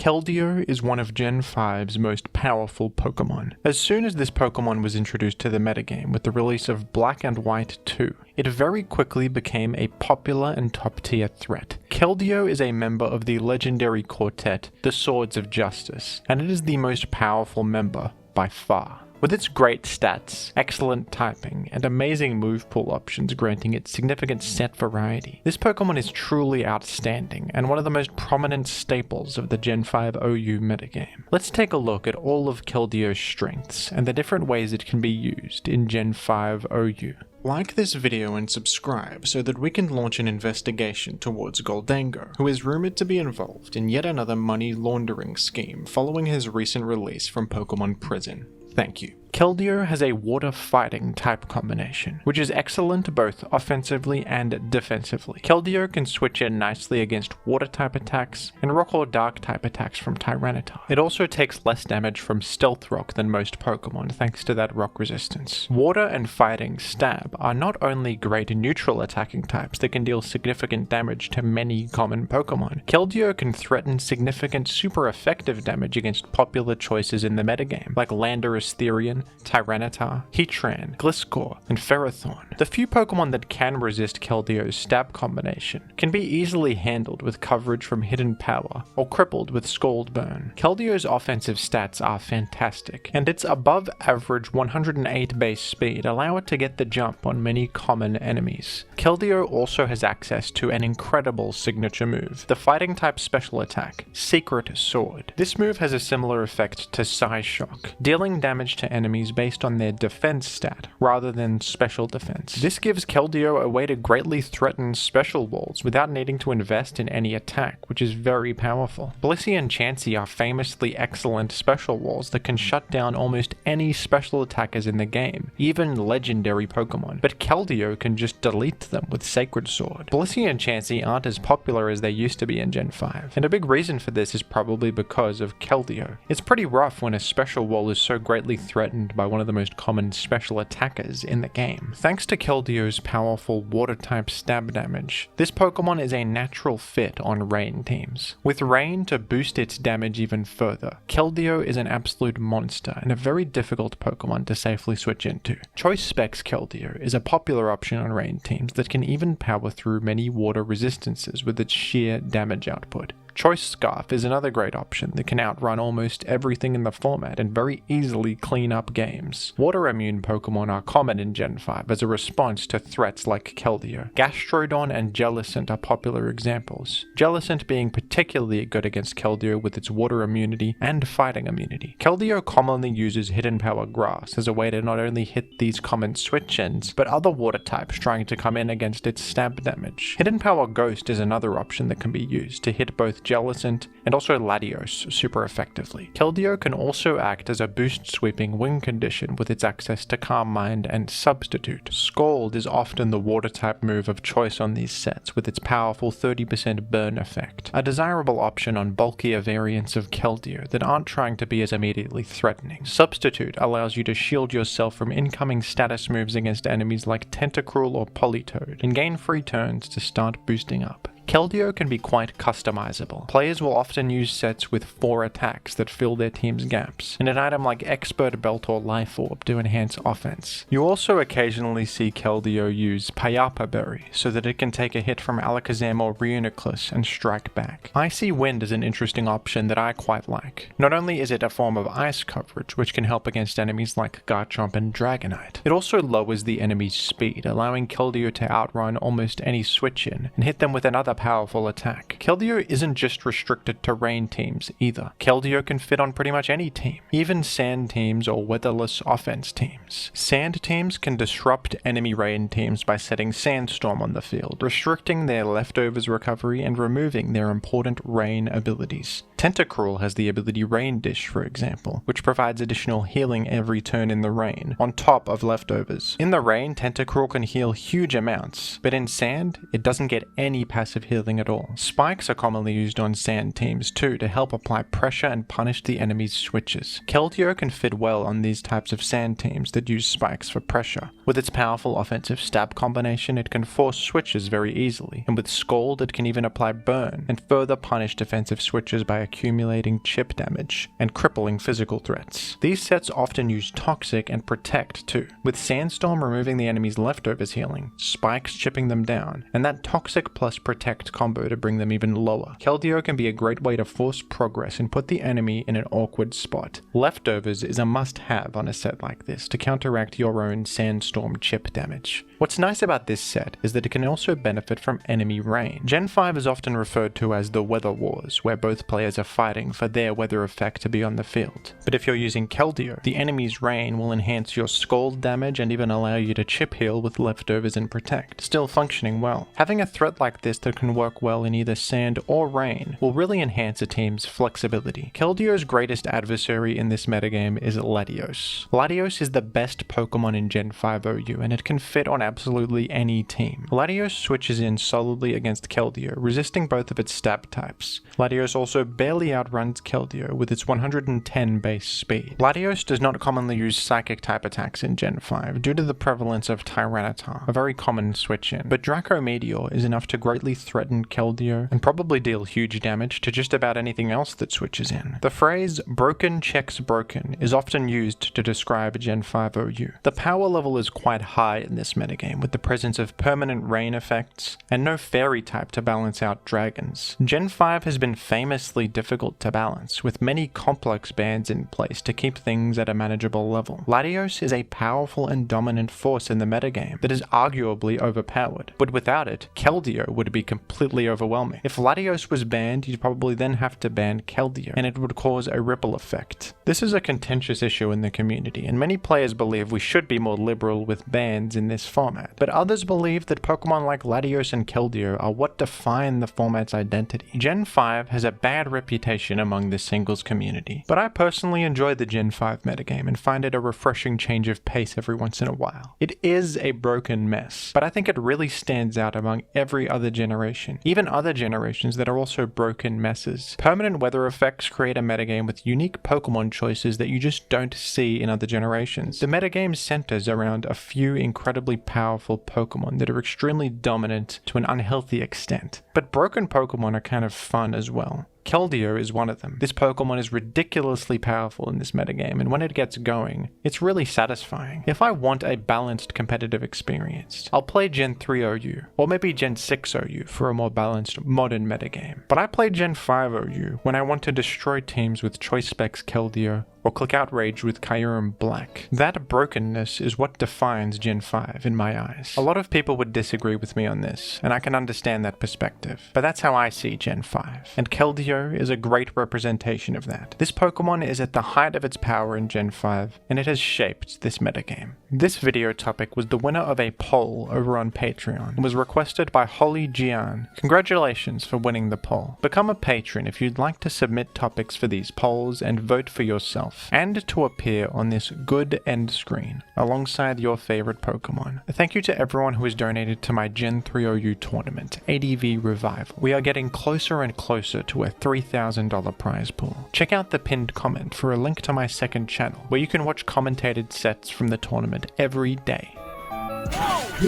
Keldeo is one of Gen 5's most powerful Pokemon. As soon as this Pokemon was introduced to the metagame with the release of Black and White 2, it very quickly became a popular and top-tier threat. Keldeo is a member of the legendary quartet, the Swords of Justice, and it is the most powerful member by far. With its great stats, excellent typing, and amazing move pool options granting it significant set variety, this Pokemon is truly outstanding and one of the most prominent staples of the Gen 5 OU metagame. Let's take a look at all of Keldeo's strengths and the different ways it can be used in Gen 5 OU. Like this video and subscribe so that we can launch an investigation towards Gholdengo, who is rumored to be involved in yet another money laundering scheme following his recent release from Pokemon Prison. Thank you. Keldeo has a water fighting type combination, which is excellent both offensively and defensively. Keldeo can switch in nicely against water type attacks and rock or dark type attacks from Tyranitar. It also takes less damage from Stealth Rock than most Pokemon thanks to that rock resistance. Water and Fighting Stab are not only great neutral attacking types that can deal significant damage to many common Pokemon, Keldeo can threaten significant super effective damage against popular choices in the metagame, like Landorus Therian, Tyranitar, Heatran, Gliscor, and Ferrothorn. The few Pokemon that can resist Keldeo's stab combination can be easily handled with coverage from Hidden Power or crippled with Scald Burn. Keldeo's offensive stats are fantastic, and its above average 108 base speed allow it to get the jump on many common enemies. Keldeo also has access to an incredible signature move, the fighting type special attack, Secret Sword. This move has a similar effect to Psyshock, dealing damage to enemies based on their defense stat rather than special defense. This gives Keldeo a way to greatly threaten special walls without needing to invest in any attack, which is very powerful. Blissey and Chansey are famously excellent special walls that can shut down almost any special attackers in the game, even legendary Pokemon, but Keldeo can just delete them with Sacred Sword. Blissey and Chansey aren't as popular as they used to be in Gen 5, and a big reason for this is probably because of Keldeo. It's pretty rough when a special wall is so greatly threatened by one of the most common special attackers in the game. Thanks to Keldeo's powerful water-type stab damage, this Pokemon is a natural fit on Rain teams. With Rain to boost its damage even further, Keldeo is an absolute monster and a very difficult Pokemon to safely switch into. Choice Specs Keldeo is a popular option on Rain teams that can even power through many water resistances with its sheer damage output. Choice Scarf is another great option that can outrun almost everything in the format and very easily clean up games. Water immune Pokemon are common in Gen 5 as a response to threats like Keldeo. Gastrodon and Jellicent are popular examples, Jellicent being particularly good against Keldeo with its water immunity and fighting immunity. Keldeo commonly uses Hidden Power Grass as a way to not only hit these common switch-ins, but other water types trying to come in against its stab damage. Hidden Power Ghost is another option that can be used to hit both Jellicent and also Latios super effectively. Keldeo can also act as a boost sweeping wing condition with its access to Calm Mind and Substitute. Scald is often the water type move of choice on these sets with its powerful 30% burn effect, a desirable option on bulkier variants of Keldeo that aren't trying to be as immediately threatening. Substitute allows you to shield yourself from incoming status moves against enemies like Tentacruel or Politoed and gain free turns to start boosting up. Keldeo can be quite customizable. Players will often use sets with 4 attacks that fill their team's gaps, and an item like Expert Belt or Life Orb to enhance offense. You also occasionally see Keldeo use Payapa Berry so that it can take a hit from Alakazam or Reuniclus and strike back. Icy Wind is an interesting option that I quite like. Not only is it a form of ice coverage, which can help against enemies like Garchomp and Dragonite, it also lowers the enemy's speed, allowing Keldeo to outrun almost any switch-in and hit them with another powerful attack. Keldeo isn't just restricted to Rain teams either. Keldeo can fit on pretty much any team, even Sand teams or weatherless offense teams. Sand teams can disrupt enemy Rain teams by setting Sandstorm on the field, restricting their leftovers recovery and removing their important Rain abilities. Tentacruel has the ability Rain Dish, for example, which provides additional healing every turn in the rain, on top of leftovers. In the rain, Tentacruel can heal huge amounts, but in Sand, it doesn't get any passive healing at all. Spikes are commonly used on sand teams too to help apply pressure and punish the enemy's switches. Keldeo can fit well on these types of sand teams that use spikes for pressure. With its powerful offensive stab combination, it can force switches very easily, and with Scald it can even apply burn and further punish defensive switches by accumulating chip damage and crippling physical threats. These sets often use Toxic and Protect too, with Sandstorm removing the enemy's leftovers healing, Spikes chipping them down, and that Toxic plus Protect combo to bring them even lower. Keldeo can be a great way to force progress and put the enemy in an awkward spot. Leftovers is a must-have on a set like this to counteract your own Sandstorm chip damage. What's nice about this set is that it can also benefit from enemy rain. Gen 5 is often referred to as the Weather Wars, where both players are fighting for their weather effect to be on the field. But if you're using Keldeo, the enemy's rain will enhance your Scald damage and even allow you to chip heal with leftovers and Protect, still functioning well. Having a threat like this that can work well in either sand or rain will really enhance a team's flexibility. Keldeo's greatest adversary in this metagame is Latios. Latios is the best Pokemon in Gen 5 OU, and it can fit on absolutely any team. Latios switches in solidly against Keldeo, resisting both of its stab types. Latios also barely outruns Keldeo with its 110 base speed. Latios does not commonly use psychic type attacks in Gen 5 due to the prevalence of Tyranitar, a very common switch in, but Draco Meteor is enough to greatly threaten Keldeo and probably deal huge damage to just about anything else that switches in. The phrase broken checks broken is often used to describe Gen 5 OU. The power level is quite high in this metagame with the presence of permanent rain effects and no fairy type to balance out dragons. Gen 5 has been famously difficult to balance, with many complex bans in place to keep things at a manageable level. Latios is a powerful and dominant force in the metagame that is arguably overpowered, but without it, Keldeo would be completely overwhelming. If Latios was banned, you'd probably then have to ban Keldeo, and it would cause a ripple effect. This is a contentious issue in the community, and many players believe we should be more liberal with bans in this format, but others believe that Pokemon like Latios and Keldeo are what define the format's identity. Gen 5 has a bad reputation among the singles community, but I personally enjoy the Gen 5 metagame and find it a refreshing change of pace every once in a while. It is a broken mess, but I think it really stands out among every other generation, even other generations that are also broken messes. Permanent weather effects create a metagame with unique Pokemon choices that you just don't see in other generations. The metagame centers around a few incredibly powerful Pokemon that are extremely dominant to an unhealthy extent, but broken Pokemon are kind of fun as well. Keldeo is one of them. This Pokemon is ridiculously powerful in this metagame, and when it gets going, it's really satisfying. If I want a balanced competitive experience, I'll play Gen 3 OU, or maybe Gen 6 OU for a more balanced modern metagame. But I play Gen 5 OU when I want to destroy teams with Choice Specs Keldeo, or click Outrage with Kyurem Black. That brokenness is what defines Gen 5 in my eyes. A lot of people would disagree with me on this, and I can understand that perspective, but that's how I see Gen 5, and Keldeo is a great representation of that. This Pokemon is at the height of its power in Gen 5, and it has shaped this metagame. This video topic was the winner of a poll over on Patreon, and was requested by Holly Gian. Congratulations for winning the poll. Become a patron if you'd like to submit topics for these polls and vote for yourself, and to appear on this good end screen alongside your favorite Pokemon. Thank you to everyone who has donated to my Gen 3 OU tournament, ADV Revival. We are getting closer and closer to a $3,000 prize pool. Check out the pinned comment for a link to my second channel, where you can watch commentated sets from the tournament every day. Whoa!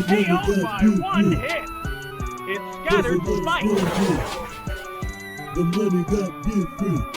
KO by one hit! It scattered spikes! The money got different.